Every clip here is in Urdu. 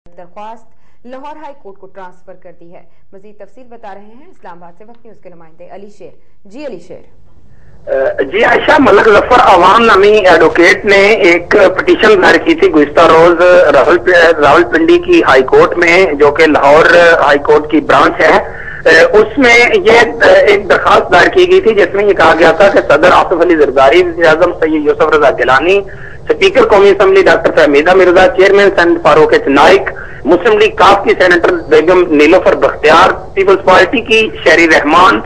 درخواست لاہور ہائی کورٹ کو ٹرانسفر کر دی ہے۔ مزید تفصیل بتا رہے ہیں اسلام آباد سے وقت نیوز کے نمائندے علی شیر۔ جی علی شیر۔ جی عائشہ، ملک ظفر عوام نامی ایڈوکیٹ نے ایک پٹیشن دائر کی تھی گزشتہ روز راولپنڈی کی ہائی کورٹ میں، جو کہ لاہور ہائی کورٹ کی برانچ ہے۔ اس میں یہ ایک درخواست دائر کی گئی تھی جس میں یہ کہا گیا تھا کہ صدر آصف علی زرداری، وزیر اعظم سید یوسف رضا گیلانی، اسپیکر قومی assembly doctor Fahmida Mirza, chairman senate Farooq H Naik, Muslim League کاف کی سینیٹر بیگم نیلوفر بختیار، پیپلز پارٹی کی شہری رحمان،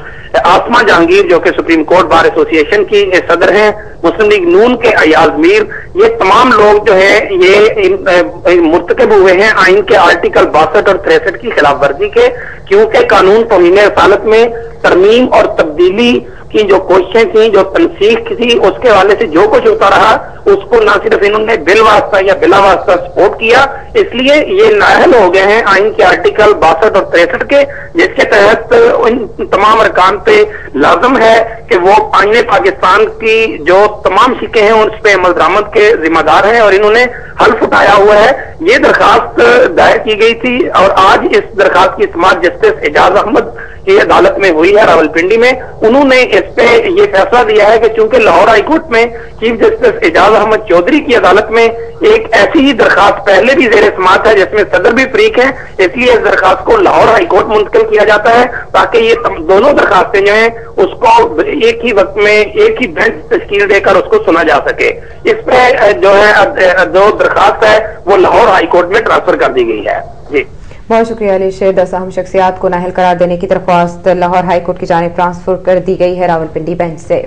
آسما جہانگیر جو کہ سپریم کورٹ بار ایسوسی ایشن کی صدر ہیں، مسلم لیگ نون کے ایاز میر، یہ تمام لوگ جو ہیں یہ مرتکب ہوئے ہیں آئین کے آرٹیکل 62 اور 63 کی خلاف ورزی کے، کیونکہ قانون توہین رسالت میں ترمیم اور تبدیلی کی جو کوششیں تھیں، جو تنسیخ تھی، اس کے حوالے سے جو کچھ ہوتا رہا اس کو نہ صرف انہوں نے بل واسطہ یا بلا واسطہ سپورٹ کیا، اس لیے یہ نااہل ہو گئے ہیں آئین کے آرٹیکل 62 اور 63 کے، جس کے تحت ان تمام ارکان پہ لازم ہے کہ وہ آئین پاکستان کی جو تمام شکیں ہیں اس پہ عمل درآمد کے ذمہ دار ہیں، اور انہوں نے حلف اٹھایا ہوا ہے۔ یہ درخواست دائر کی گئی تھی اور آج اس درخواست کی سماعت جسٹس اعجاز احمد کی عدالت میں ہوئی ہے راولپنڈی میں۔ انہوں نے اس پہ یہ فیصلہ دیا ہے کہ چونکہ لاہور ہائی کورٹ میں چیف جسٹس اعجاز احمد چودھری کی عدالت میں ایک ایسی ہی درخواست پہلے بھی زیر سماعت ہے جس میں صدر بھی فریق ہے، اس لیے اس درخواست کو لاہور ہائی کورٹ منتقل کیا جاتا ہے تاکہ یہ دونوں درخواستیں جو ہیں اس کو ایک ہی وقت میں ایک ہی بینچ تشکیل دے کر اس کو سنا جا سکے۔ اس پہ جو ہے جو درخواست ہے وہ لاہور ہائی کورٹ میں ٹرانسفر کر دی گئی ہے۔ جی بہت شکریہ علی شیر۔ 10 اہم شخصیات کو نااہل قرار دینے کی درخواست لاہور ہائی کورٹ کی جانب ٹرانسفر کر دی گئی ہے راولپنڈی بینچ سے۔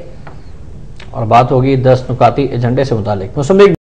اور بات ہوگی 10 نکاتی ایجنڈے سے متعلق۔ مسلم لیگ